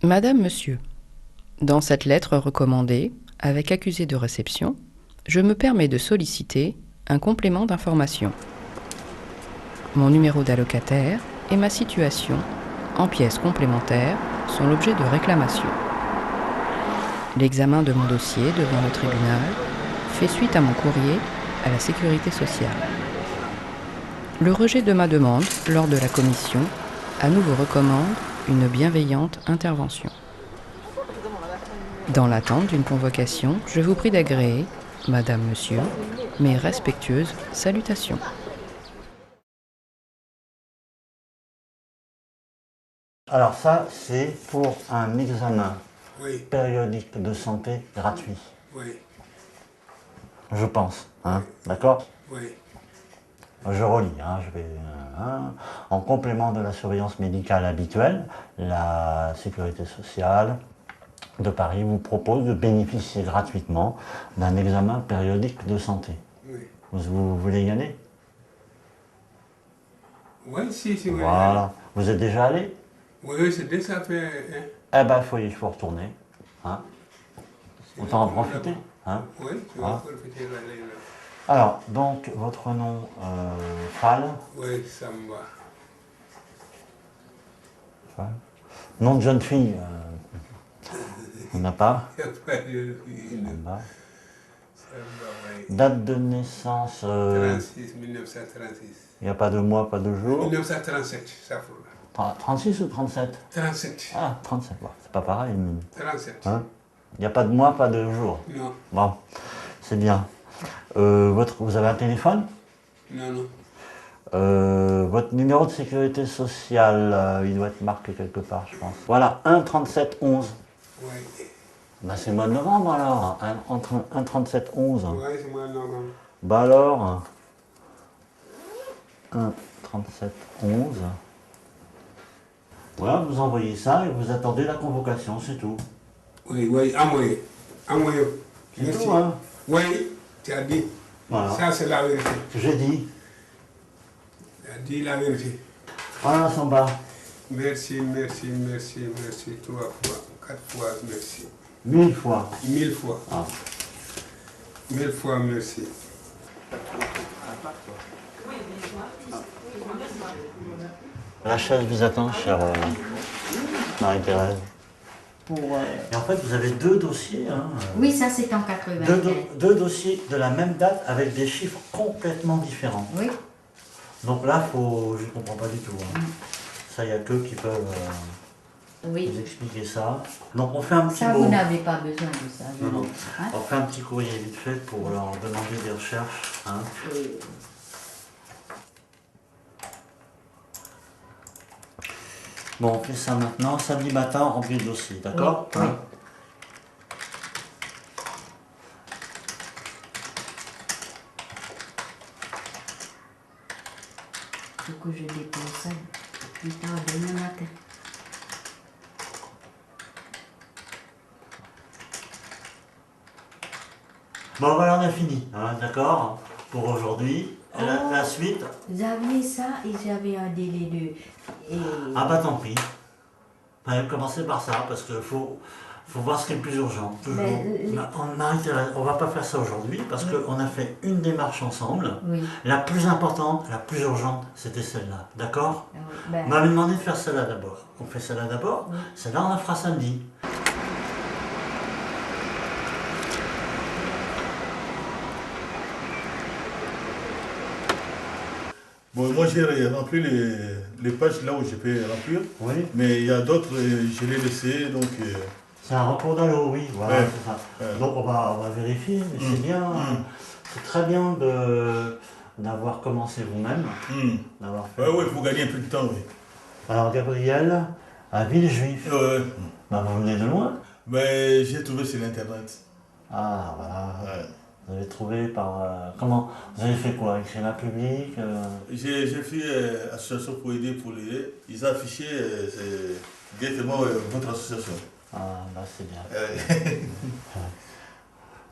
Madame, Monsieur, dans cette lettre recommandée, avec accusé de réception, je me permets de solliciter un complément d'information. Mon numéro d'allocataire et ma situation, en pièces complémentaires, sont l'objet de réclamations. L'examen de mon dossier devant le tribunal fait suite à mon courrier à la Sécurité sociale. Le rejet de ma demande lors de la commission à nouveau recommande une bienveillante intervention. Dans l'attente d'une convocation, je vous prie d'agréer, Madame, Monsieur, mes respectueuses salutations. Alors ça, c'est pour un examen Oui, périodique de santé gratuit, oui, je pense. Hein, d'accord? oui, Je relis, en complément de la surveillance médicale habituelle, la Sécurité sociale de Paris vous propose de bénéficier gratuitement d'un examen périodique de santé. oui. Vous voulez y aller? Oui, si, oui. Voilà. Vous êtes déjà allé? Oui, c'est déjà fait. Hein. Eh ben, il faut retourner. Hein. Autant en profiter. Hein. Oui, je vais Voilà. profiter de l'aller là. Alors, donc, votre nom, Fall. Oui, ça me va. Fall. Nom de jeune fille, on n'a pas. Il n'y a pas de On a. Ça me va, oui. Date de naissance, 1936. il n'y a pas de mois, pas de jour. 1937, ça faut là. 36 ou 37? 37. Ah, 37, bon, c'est pas pareil. 37. Hein? Il n'y a pas de mois, pas de jour. Non, Bon, c'est bien. Vous avez un téléphone? non, non. Votre numéro de sécurité sociale, il doit être marqué quelque part, je pense. Voilà, 1 37 11. Oui, Ben, c'est le mois de novembre alors, entre 1 37 11. oui, c'est moi, non, non. Bah alors, 1 37 11. Voilà, vous envoyez ça et vous attendez la convocation, c'est tout. Oui, oui, envoyez. Envoyez. C'est Merci. tout, hein. Oui, tu as dit. Voilà. Ça, c'est la vérité. J'ai dit. Tu as dit la vérité. Voilà, Samba. Merci, merci, merci, merci. 3 fois, 4 fois, merci. 1000 fois. 1000 fois. Ah. 1000 fois, merci. La chaise vous attend, chère Marie-Thérèse. Et en fait, vous avez deux dossiers. Hein, Oui, ça c'est en 95. deux dossiers de la même date avec des chiffres complètement différents. Oui. Donc là, je ne comprends pas du tout. Hein. Ça, il n'y a qu'eux qui peuvent Oui. vous expliquer ça. Donc on fait un petit Ça, mot. vous n'avez pas besoin de ça. Non, non. Hein? On fait un petit courrier vite fait pour leur demander des recherches. Hein. Et- Bon, on fait ça maintenant. Samedi matin, on remplit le dossier, d'accord? Oui, oui. Hein. Faut que je dépose ça plus tard demain matin. Bon, voilà, on a fini, hein, d'accord? Pour aujourd'hui. Et la suite. J'avais ça et j'avais un délai de... Et... Ah bah tant pis. Commencez par ça, parce qu'il faut voir ce qui est le plus urgent. Toujours. On va pas faire ça aujourd'hui, parce Oui. qu'on a fait une démarche ensemble. Oui. La plus importante, la plus urgente, c'était celle-là, d'accord? Ah oui, ben, On m'avait demandé de faire celle-là d'abord. On fait celle-là d'abord, Oui. celle-là on la fera samedi. Bon, moi j'ai rempli les pages là où je peux remplir, Oui. mais il y a d'autres, je l'ai laissé, donc... C'est un recours d'allô, oui, voilà, Ouais. c'est ça. Ouais. Donc on va vérifier, mais c'est bien. C'est très bien d'avoir commencé vous-même. D'avoir fait. Ouais, il faut gagner un peu de temps, oui. Alors Gabriel, à Villejuif. Ouais. Bah, vous venez de loin. Mais j'ai trouvé sur Internet. Ah, voilà. Ouais. Vous avez trouvé par... comment? Vous avez fait quoi? Écrire un public J'ai fait association pour aider pour les... Ils affichaient directement votre association. Ah, bah c'est bien. Ouais.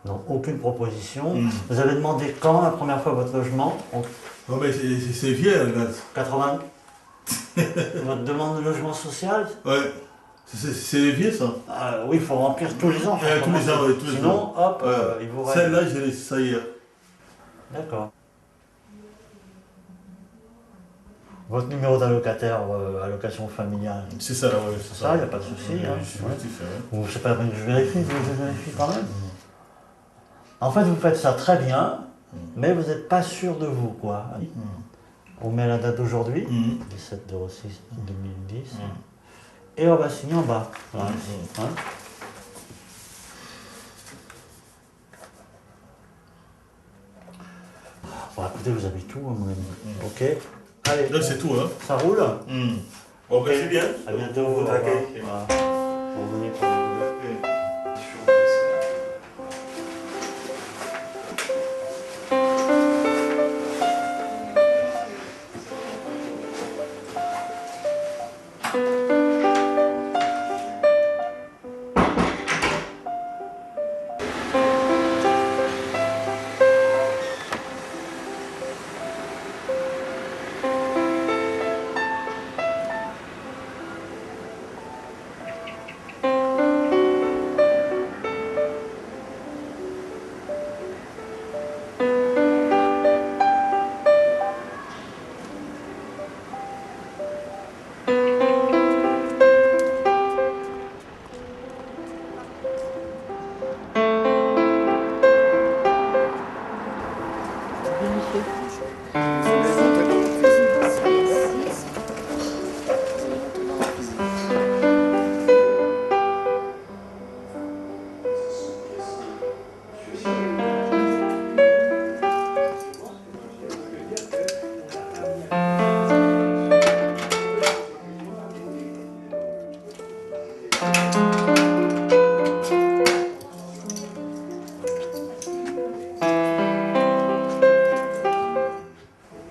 Donc aucune proposition. Vous avez demandé quand la première fois votre logement? Non, mais c'est vieux, là. 80. Votre demande de logement social? Ouais. C'est vieux ça. Oui, il faut remplir tous les ans. Tous les ans, oui, tous les Sinon, ans. hop, il vous reste. Celle-là, j'ai laissé ça hier. D'accord. Votre numéro d'allocataire, allocation familiale. C'est ça, oui, c'est ça. Ça, il n'y a pas de souci. Oui, Hein. c'est motif, ouais. Ou c'est pas la peine que je vérifie, je vérifie quand même. En fait, vous faites ça très bien, mais vous n'êtes pas sûr de vous, quoi. On met la date d'aujourd'hui, 17/06/2010, et on va signer en bas. Voilà. Hein. Bon, écoutez, vous avez tout, à mon avis. Ok. Allez, Donc c'est tout, hein. ça roule. Bon, ben c'est bien. À bientôt. Vous Au revoir. attaquez. Voilà. Vous venez pour le boulot.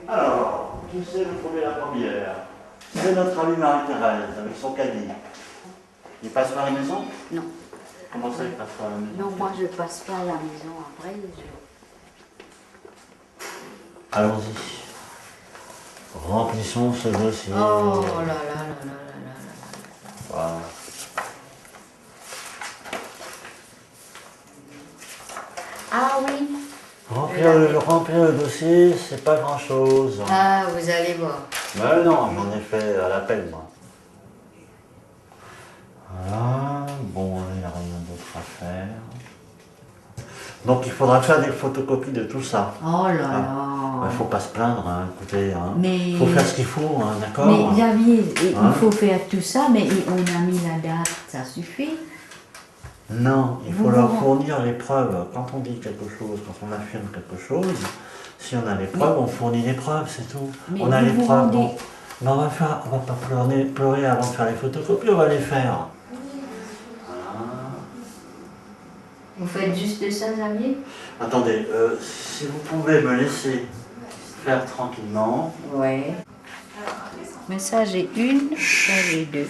Alors, qui c'est le premier la première? C'est notre amie Marie-Thérèse avec son caddie. Il passe par la maison? Non. Comment ça, il passe par la maison? Non, moi je passe pas à la maison après. Allons-y. Remplissons ce dossier. Oh là là là là là là là. Voilà. Ah oui. Remplir le dossier, c'est pas grand-chose. Ah, vous allez voir. Mais non, j'en ai fait à l'appel, moi. Voilà, bon, il n'y a rien d'autre à faire. Donc il faudra faire des photocopies de tout ça. Oh là Il là. ne faut pas se plaindre, hein, écoutez. Hein. Mais- Il faut faire ce qu'il faut, hein, d'accord? Mais Xavier, Hein? il faut faire tout ça, mais on a mis la date, ça suffit. Non, il faut Vous leur vous- fournir les preuves. Quand on dit quelque chose, quand on affirme quelque chose, si on a les preuves, on fournit les preuves, c'est tout. Mais On a vous les vous preuves. rendez- Bon. Mais on va pas pleurer avant de faire les photocopies, on va les faire. Vous faites juste ça, Xavier? Attendez, si vous pouvez me laisser faire tranquillement. Ouais. Mais ça, j'ai une, ça, j'ai deux.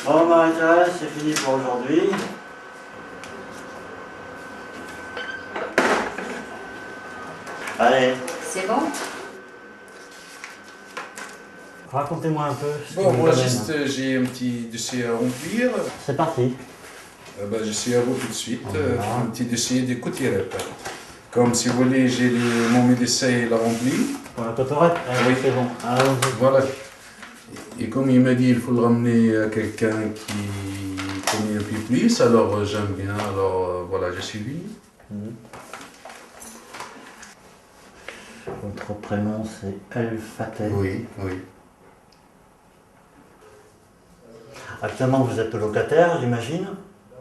Bon, Marie-Thérèse, c'est fini pour aujourd'hui. Allez, C'est bon? racontez-moi un peu ce qui Bon, vous moi, amène. juste, j'ai un petit dossier à remplir. C'est parti. Je suis à vous tout de suite. Voilà. Un petit dossier de cotirette. Comme si vous voulez, mon médecin il l'a rempli. Pour la cotorette? Oui. C'est bon. Allons-y. Voilà. Et comme il m'a dit, il faut le ramener à quelqu'un qui connaît un peu plus, alors j'aime bien. Alors voilà, j'ai suivi. Votre prénom, c'est El Fateh. Oui, oui. Actuellement, vous êtes locataire, j'imagine?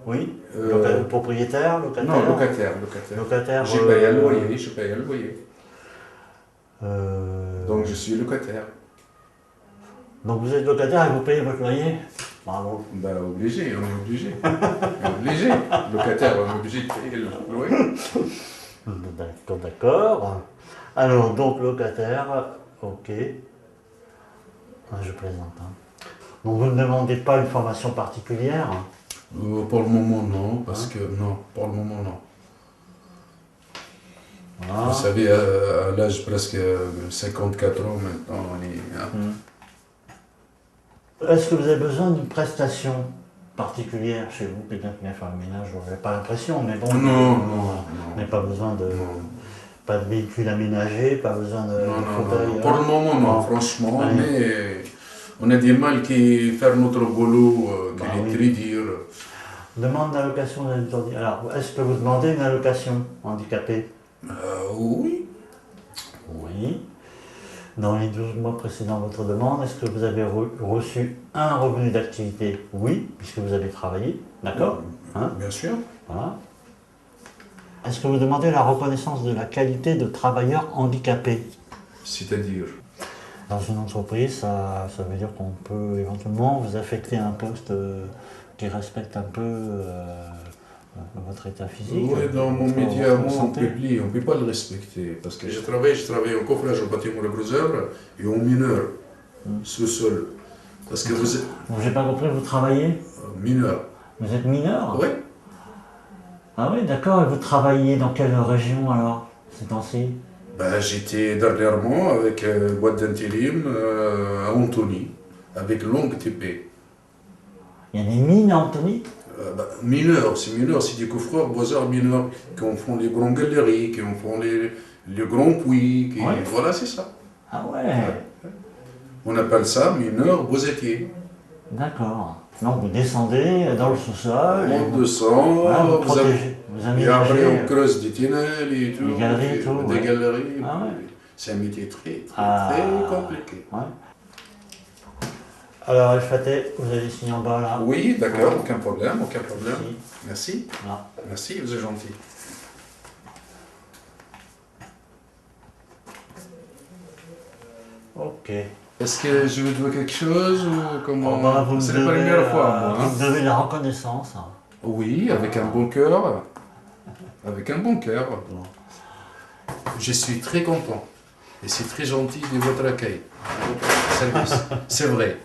Oui? Propriétaire, locataire? Non, locataire, locataire. Locataire. Je paye un loyer, je paye un loyer. euh, Donc je suis locataire. Donc vous êtes locataire et vous payez votre loyer? Bravo. Ben obligé, on est obligé. On est obligé. Locataire, on est obligé de payer le loyer. D'accord, d'accord. Alors, donc locataire, ok. Je plaisante. Hein. Donc vous ne demandez pas une formation particulière? Pour le moment, non, parce que non, pour le moment, non. Voilà. Vous savez, à l'âge presque 54 ans maintenant, on est... hein. Est-ce que vous avez besoin d'une prestation particulière chez vous? Quelqu'un qui vient faire le ménage, je n'avais pas l'impression, mais bon. Non. On n'a pas besoin de. Non. Pas de véhicule aménagé, pas besoin de fauteuil. Non. Pour le moment, non, franchement, Ouais. mais on a des mâles qui font notre boulot, qui Bah est oui. très dur. Demande d'allocation d'habitants. Alors, est-ce que vous demandez une allocation handicapée? Oui. Oui. Dans les 12 mois précédant votre demande, est-ce que vous avez reçu un revenu d'activité? Oui, puisque vous avez travaillé. D'accord. Hein? Bien sûr. Voilà. Est-ce que vous demandez la reconnaissance de la qualité de travailleur handicapé? C'est-à-dire, Dans une entreprise, ça veut dire qu'on peut éventuellement vous affecter à un poste qui respecte un peu votre état physique. oui, dans mon votre métier à moi, on santé. ne peut pas le respecter. Parce que je travaille en coffrage au bâtiment de gros œuvres et en mineur, sous-sol. Parce que vous êtes J'ai pas compris, vous travaillez? mineur. Vous êtes mineur? Oui. Ah oui, d'accord. Et vous travaillez dans quelle région alors, ces temps-ci? Ben, j'étais dernièrement avec boîte d'intérim à Antony, avec longue TP. Il y a des mines à Antony? Mineurs, c'est des coffreurs, boiseurs mineurs, qui en font les grandes galeries, qui en font les grands puits, Ouais. Voilà, c'est ça. Ah ouais, On appelle ça mineurs boisetiers. d'accord. Donc vous descendez dans le sous-sol, et On vous, descend, voilà, vous vous protégez, vous et après aménagez. on creuse des tunnels et tout. Des galeries et tout, Des ouais. galeries. Ah ouais. C'est un métier très Ah. compliqué. Ouais. Alors, El Faté, vous avez signé en bas là. Oui, d'accord, aucun problème. Merci. Merci. Là. Merci, vous êtes gentil. Ok. Est-ce que je vous dois quelque chose ou comment? Oh, bah, vous me C'est la devez, première fois, moi. vous hein. me devez la reconnaissance. Oui, avec un bon cœur. Avec un bon cœur. Je suis très content. Et c'est très gentil de votre accueil. Votre service. C'est vrai.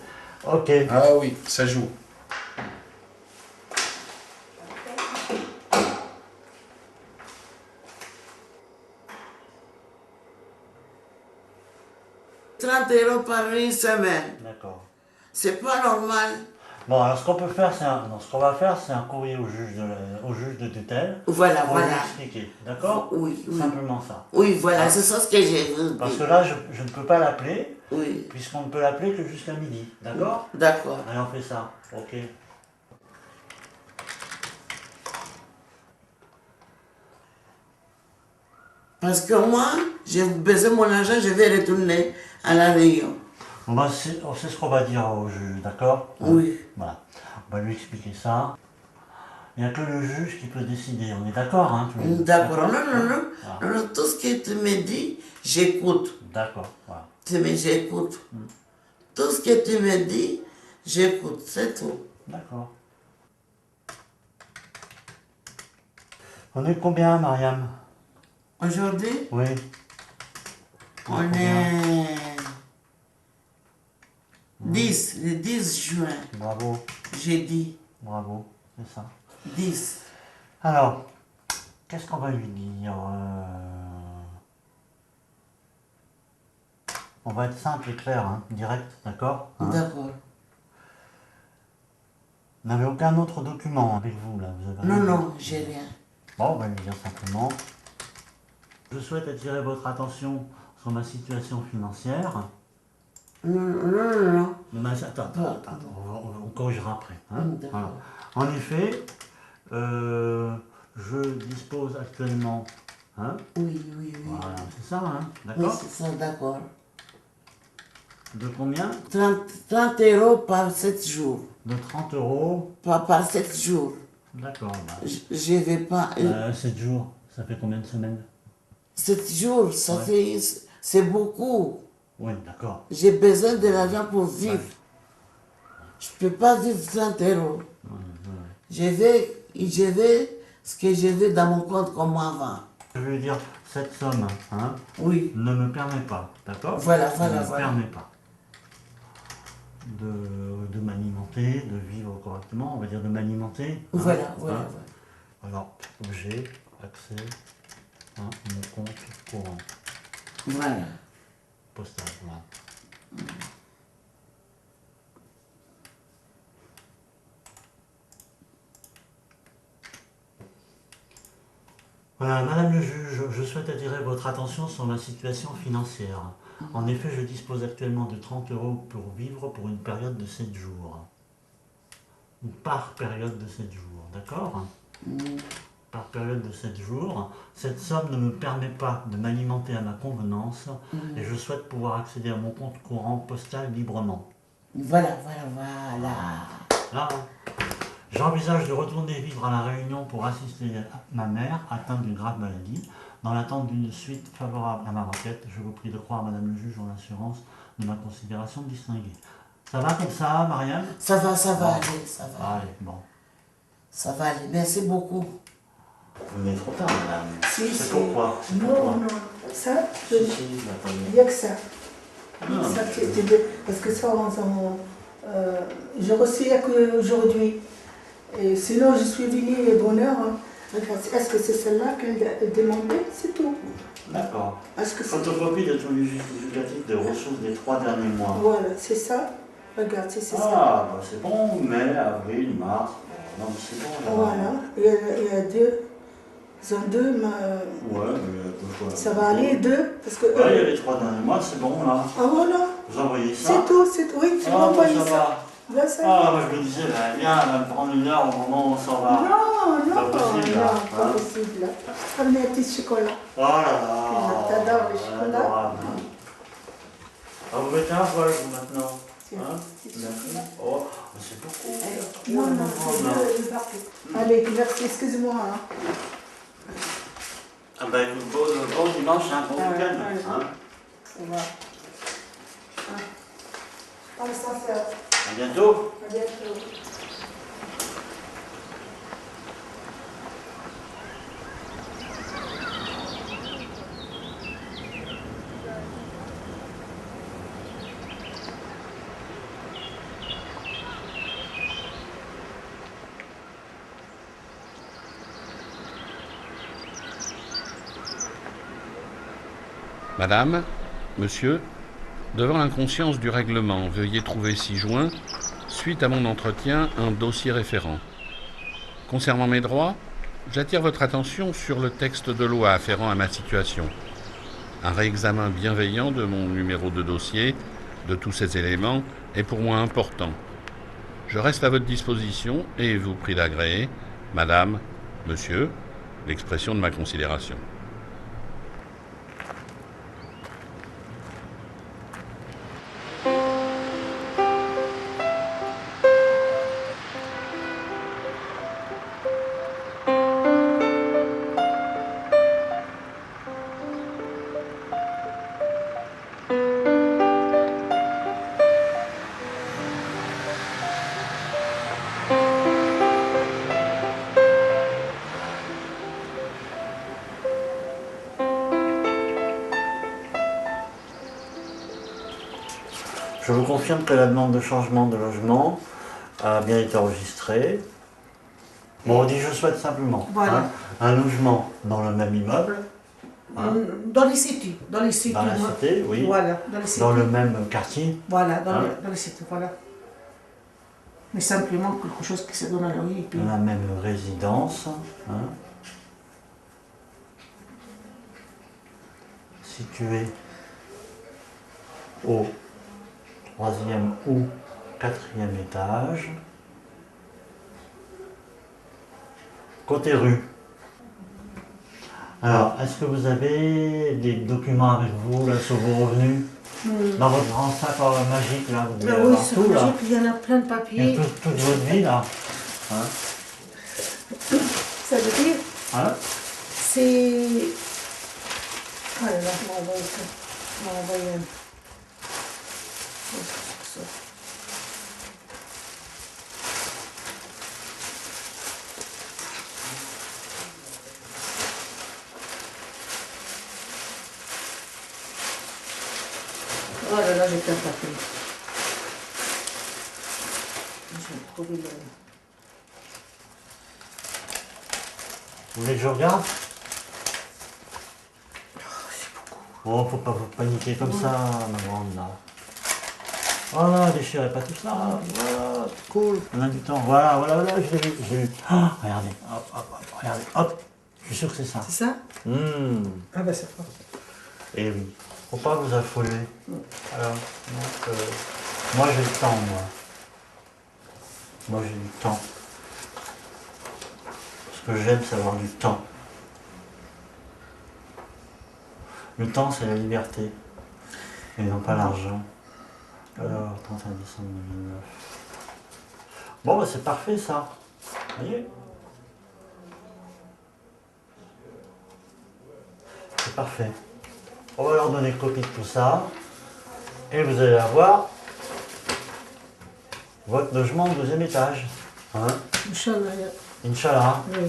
Ok. Ah oui, ça joue. €30 par une semaine. D'accord. C'est pas normal. Bon, alors ce qu'on peut faire, ce qu'on va faire, c'est un courrier au juge de tutelle. Voilà, Pour lui voilà. expliquer. D'accord? Oui, oui. Simplement ça. Oui, voilà, c'est ça ce que j'ai vu. Parce que là, je ne peux pas l'appeler, Oui, puisqu'on ne peut l'appeler que jusqu'à midi. D'accord? d'accord. Allez, on fait ça. Ok. Parce que moi, j'ai baisé mon argent, je vais retourner à la Réunion. Bon, bah, c'est ce qu'on va dire au juge, d'accord? Oui. Voilà. On va lui expliquer ça. Il n'y a que le juge qui peut décider. On est d'accord, hein? tous les deux. D'accord. Non, non, non. Voilà. Non, non, tout ce que tu me dis, j'écoute. D'accord. Voilà. J'écoute. Tout ce que tu me dis, j'écoute. C'est tout. D'accord. On est combien, Mariam? Aujourd'hui, Oui. on est 10, le 10 juin, Bravo. jeudi. Bravo. C'est ça. 10. Alors, qu'est-ce qu'on va lui dire? On va être simple et clair, hein, direct, d'accord? Hein? D'accord. Vous n'avez aucun autre document avec vous, là? Vous avez Non, rien? non, j'ai rien. Bon, on va lui dire simplement. Je souhaite attirer votre attention sur ma situation financière. Non, non, non, non. Mais attends, on corrigera après. Hein? D'accord. Voilà. En effet, je dispose actuellement, hein? Oui, oui, oui. Voilà, c'est ça, hein? Oui, D'accord? c'est ça, d'accord. De combien? 30 € par 7 jours. De 30 euros. Pas par 7 jours. D'accord. Bah, Je ne vais pas. 7 jours, ça fait combien de semaines? 7 jours, ça Ouais. fait. C'est beaucoup. Oui, d'accord. J'ai besoin de l'argent pour vivre. Je ne peux pas vivre 30 €. Je vais ce que je veux dans mon compte comme avant. Je veux dire, cette somme, hein, Oui. ne me permet pas, d'accord? Voilà, Ne voilà, me voilà. permet pas de m'alimenter, de vivre correctement, on va dire de m'alimenter. Hein, Voilà, hein. voilà, voilà. Alors, objet, accès, hein, mon compte courant Voilà. postal. Voilà. Voilà, Madame le juge, je souhaite attirer votre attention sur ma situation financière. En effet, je dispose actuellement de 30 € pour vivre pour une période de 7 jours. Ou par période de 7 jours, d'accord? Par période de 7 jours. Cette somme ne me permet pas de m'alimenter à ma convenance et je souhaite pouvoir accéder à mon compte courant postal librement. Voilà. Là, j'envisage de retourner vivre à La Réunion pour assister ma mère atteinte d'une grave maladie. Dans l'attente d'une suite favorable à ma requête, je vous prie de croire, Madame le juge, en l'assurance de ma considération distinguée. Ça va comme ça, Marianne? Ça va Bon. aller, ça va. Allez, bon. Ça va aller, merci beaucoup. Vous venez trop tard, madame. Si, C'est si. pourquoi? Non, ça, Si, il attendez. n'y a que ça. Non, Ça, mais- parce que ça, je reçu qu'aujourd'hui. Et sinon, je suis venue bonheur. Hein. Est-ce que c'est celle-là qu'elle a demandé? C'est tout. D'accord. Est-ce que c'est... Photocopie de tous les justificatifs de ressources des 3 derniers mois. Voilà, c'est ça. Regarde, c'est ça. Ah, bah c'est bon, mai, avril, mars. Non, mais c'est bon, là. Voilà. Il y a deux. Ils ont deux, mais Ouais, mais pourquoi? ça va aller deux. Parce que, Ouais, il y a les 3 derniers mois, c'est bon, là. ah voilà. Vous envoyez ça? C'est tout, c'est tout. Oui, tu Ah, m'as bah, envoyé ça ça. va. Là, ça. Ah, moi je me disais, bah, viens, elle va me prendre 1 heure au moment où on s'en va. Non, Pas possible, là, pas hein. possible. Là. Prenez un petit chocolat. Oh là là. J'adore le chocolat. Adorable, hein. Ah, vous mettez un poil, vous, maintenant. Tiens, Hein? petit Merci. chocolat. Oh, mais c'est beaucoup. Non, non, Oh, c'est non. le parfait. Allez, merci, excuse-moi. Hein. Ah bah écoute, bon dimanche, un bon Ah, week-end. ouais. Hein? On va. Dans le ascenseur. À bientôt. À bientôt. Madame, monsieur, devant l'inconscience du règlement, veuillez trouver ci-joint, suite à mon entretien, un dossier référent. Concernant mes droits, j'attire votre attention sur le texte de loi afférent à ma situation. Un réexamen bienveillant de mon numéro de dossier, de tous ces éléments, est pour moi important. Je reste à votre disposition et vous prie d'agréer, madame, monsieur, l'expression de ma considération. Je vous confirme que la demande de changement de logement a bien été enregistrée. Bon, on dit je souhaite simplement Voilà. un logement dans le même immeuble, hein, Dans les cités. Dans les cités. dans la moi. cité, oui, Voilà, dans les cités. dans le même quartier. Voilà, Hein. dans les cités, voilà. Mais simplement quelque chose qui se donne à l'œil et puis... Dans la même résidence, hein, située au 3e ou 4e étage, côté rue. Alors, est-ce que vous avez des documents avec vous là, sur vos revenus? Dans votre grand sac magique là, vous devez Ah oui, avoir c'est tout là. magique, il y en a plein de Il y a papiers. toute votre vie là. Hein? Ça veut dire, Ah. Hein? c'est... Ah là là, on va envoyer ça. On va envoyer un... Ça. Oh là là, j'ai plein de papiers. Je vais trouver le... Vous voulez que je regarde? Oh, faut pas vous paniquer comme ça, ma grande, là. Voilà, déchirez pas tout ça. Voilà, cool. On a du temps. Voilà, je l'ai vu, Ah, regardez, hop, regardez, hop. Je suis sûr que c'est ça. C'est ça? Ah ben c'est parfait. Et oui, faut pas vous affoler. Alors, donc, moi j'ai le temps, moi. Moi j'ai du temps. Ce que j'aime, c'est avoir du temps. Le temps, c'est la liberté. Et non pas l'argent. Alors, 31 décembre 2009. Bon, bah, c'est parfait, ça. Vous voyez? C'est parfait. On va leur donner copie de tout ça. Et vous allez avoir votre logement au 2e étage. Hein? Inch'Allah. Inch'Allah. Oui.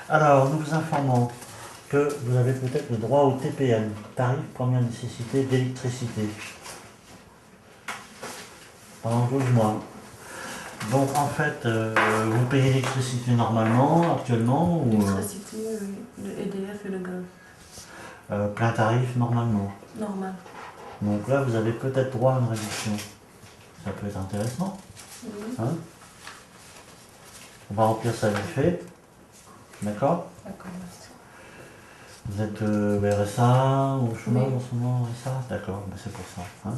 Alors, nous vous informons que vous avez peut-être le droit au TPN, tarif première nécessité d'électricité, pendant 12 mois. Donc, en fait, vous payez l'électricité normalement, actuellement, ou L'électricité, le EDF et le gaz. plein tarif normalement. Normal. Donc là, vous avez peut-être droit à une réduction. Ça peut être intéressant. Oui. Hein? On va remplir ça vite fait. D'accord? D'accord, merci. Vous êtes RSA ou chômage Oui. en ce moment, RSA? D'accord, ben c'est pour ça. Hein?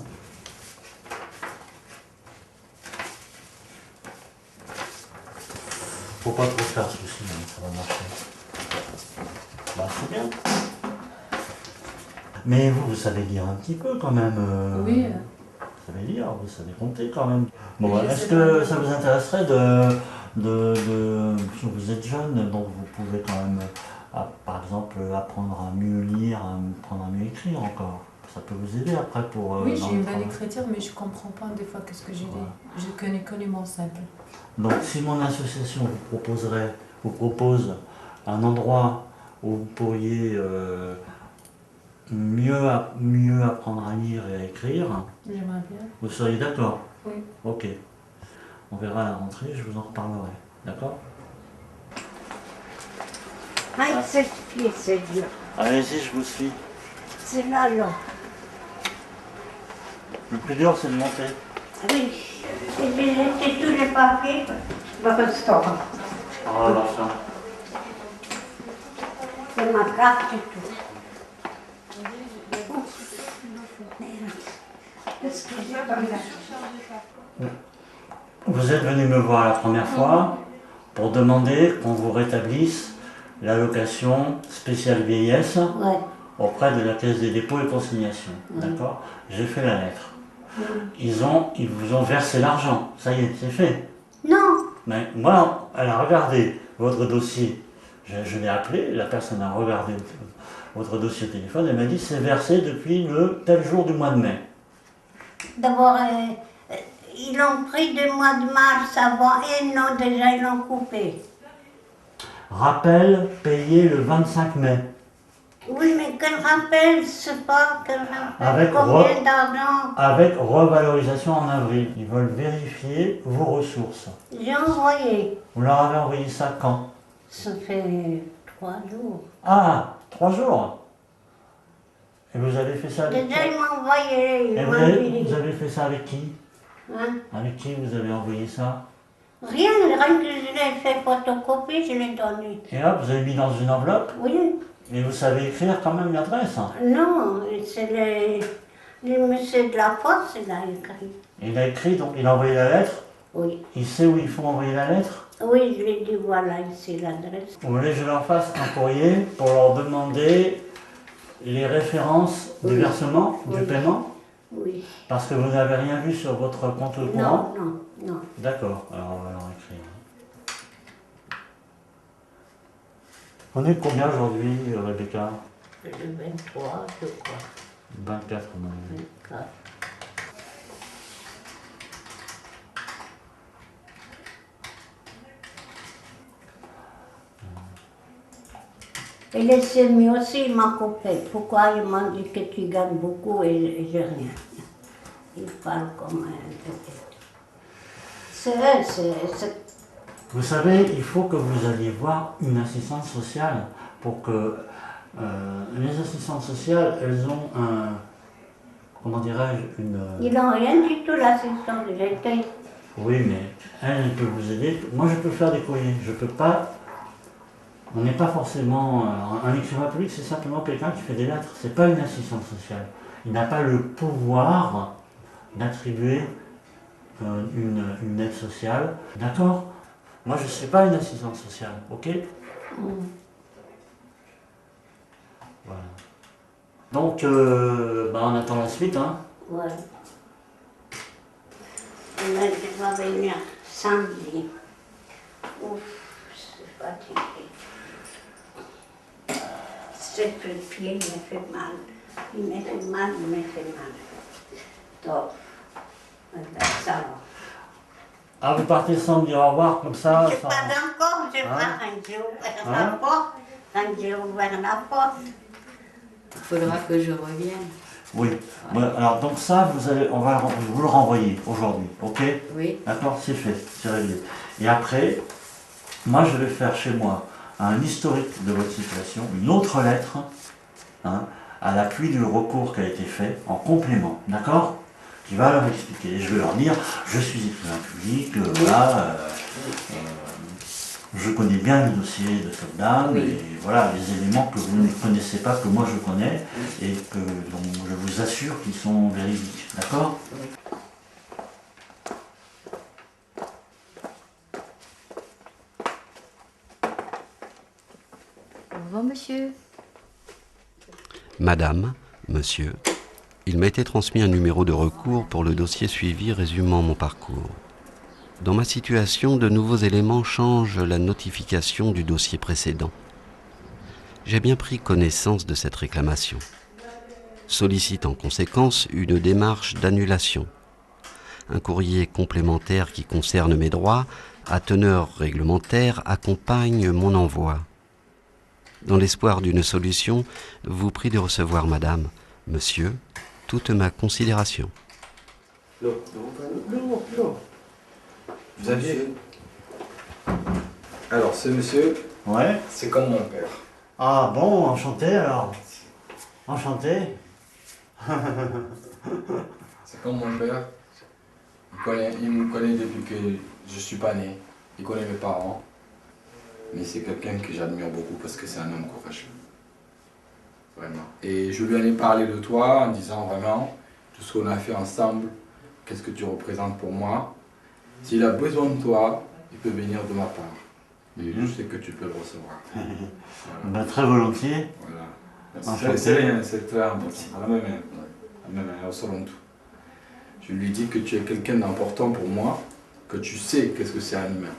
Faut pas trop faire souci, hein, ça va marcher. Bah c'est bien. Mais vous savez lire un petit peu quand même. Oui. Vous savez lire, vous savez compter quand même. Bon, Oui, est-ce c'est que pas- ça vous intéresserait si vous êtes jeune, donc vous pouvez quand même, par exemple, apprendre à mieux lire, apprendre à mieux écrire encore. Ça peut vous aider après pour... Oui, dans j'ai le une bonne travail. écriture, mais je comprends pas des fois qu'est-ce que j'ai Voilà. dit. Je connais que les mots simples. Donc si mon association vous propose un endroit où vous pourriez mieux apprendre à lire et à écrire, J'aimerais bien. vous seriez d'accord? Oui. Ok. On verra à la rentrée, je vous en reparlerai. D'accord? Ah, c'est qui, c'est dur. Allez-y, je vous suis. C'est là, là. Le plus dur, c'est de monter. Oui. Et j'ai jeté tous les papiers dans le restaurant. Oh, l'enfant. C'est ma carte et tout. Qu'est-ce que j'ai dans la... Vous êtes venu me voir la première fois pour demander qu'on vous rétablisse l'allocation spéciale vieillesse Ouais. auprès de la Caisse des dépôts et consignations. D'accord? J'ai fait la lettre. Ils vous ont versé l'argent. Ça y est, c'est fait. Non. Mais moi, elle a regardé votre dossier. Je l'ai appelé, la personne a regardé votre dossier au téléphone, elle m'a dit c'est versé depuis le tel jour du mois de mai. D'abord, ils l'ont pris du mois de mars avant et non, déjà ils l'ont coupé. Rappel payé le 25 mai. Oui, mais quel rappel, c'est pas quel rappel. Avec Combien d'argent? Avec revalorisation en avril. Ils veulent vérifier vos ressources. J'ai envoyé. Vous leur avez envoyé ça quand? Ça fait 3 jours. Ah, 3 jours. Et vous avez fait ça avec Déjà, ils m'ont envoyé. Et Ils vous m'ont avez, dit. vous avez fait ça avec qui? Hein? Avec qui vous avez envoyé ça? Rien que je l'ai fait photocopie, je l'ai donné. Et hop, vous avez mis dans une enveloppe? Oui. Et vous savez écrire quand même l'adresse? Hein? Non, c'est le monsieur de la poste, il a écrit. Il a écrit, donc il a envoyé la lettre? Oui. Il sait où il faut envoyer la lettre? Oui, je lui ai dit, voilà, ici l'adresse. Vous voulez que je leur fasse un courrier pour leur demander les références du versement, du paiement? Oui. Parce que vous n'avez rien vu sur votre compte courant? Non, non, non. D'accord, alors on va leur écrire. On est combien aujourd'hui, Rebecca? Le 23, je crois. 24, on en est. 24. Et les semis aussi, il m'a coupé. Pourquoi ils m'ont dit que tu gagnes beaucoup et j'ai rien. Ils parlent comme un c'est eux, c'est... Vous savez, il faut que vous alliez voir une assistante sociale pour que les assistantes sociales, elles ont un, comment dirais-je, une... Ils n'ont rien du tout, l'assistance de l'accueil. Oui, mais elle peut vous aider. Moi, je peux faire des courriers. Je peux pas... On n'est pas forcément... un écrivain public, c'est simplement quelqu'un qui fait des lettres. C'est pas une assistante sociale. Il n'a pas le pouvoir d'attribuer une aide sociale. D'accord? Moi, je ne suis pas une assistante sociale. OK? Voilà. Donc, on attend la suite, hein? Ouais. Elle va venir samedi. Ouf, c'est fatigué. C'est le pied, il me fait mal. Il me fait mal, il me fait mal. Donc, ça va. Ah, vous partez sans me dire au revoir, comme ça? Je pas encore, je pars quand j'ai ouvert la porte. Quand j'ai ouvert la porte. Il faudra que je revienne. Oui. Voilà. Alors, donc ça, on va vous le renvoyer aujourd'hui, ok? Oui. D'accord? C'est fait, c'est réglé. Et après, moi, je vais faire chez moi un historique de votre situation, une autre lettre, hein, à l'appui du recours qui a été fait, en complément, d'accord? Qui va leur expliquer. Et je vais leur dire, je suis écrivain public, voilà, je connais bien le dossier de cette dame, et voilà, les éléments que vous ne connaissez pas, que moi je connais, et que dont je vous assure qu'ils sont véridiques, d'accord? Au revoir, monsieur. Madame, monsieur, il m'a été transmis un numéro de recours pour le dossier suivi résumant mon parcours. Dans ma situation, de nouveaux éléments changent la notification du dossier précédent. J'ai bien pris connaissance de cette réclamation. Sollicite en conséquence une démarche d'annulation. Un courrier complémentaire qui concerne mes droits, à teneur réglementaire, accompagne mon envoi. Dans l'espoir d'une solution, vous prie de recevoir, madame, monsieur, toute ma considération. Vous aviez... Alors, ce monsieur, ouais, c'est comme mon père. Ah bon, enchanté alors. Enchanté. C'est comme mon père. Il me connaît depuis que je suis pas né. Il connaît mes parents. Mais c'est quelqu'un que j'admire beaucoup parce que c'est un homme courageux. Vraiment. Et je lui en ai parlé de toi en disant vraiment tout ce qu'on a fait ensemble, qu'est-ce que tu représentes pour moi. S'il a besoin de toi, il peut venir de ma part. Et je sais que tu peux le recevoir. Ben, très volontiers. Voilà. C'est rien, c'est clair. À la même main, au salon tout. Je lui dis que tu es quelqu'un d'important pour moi, que tu sais qu'est-ce que c'est un humain.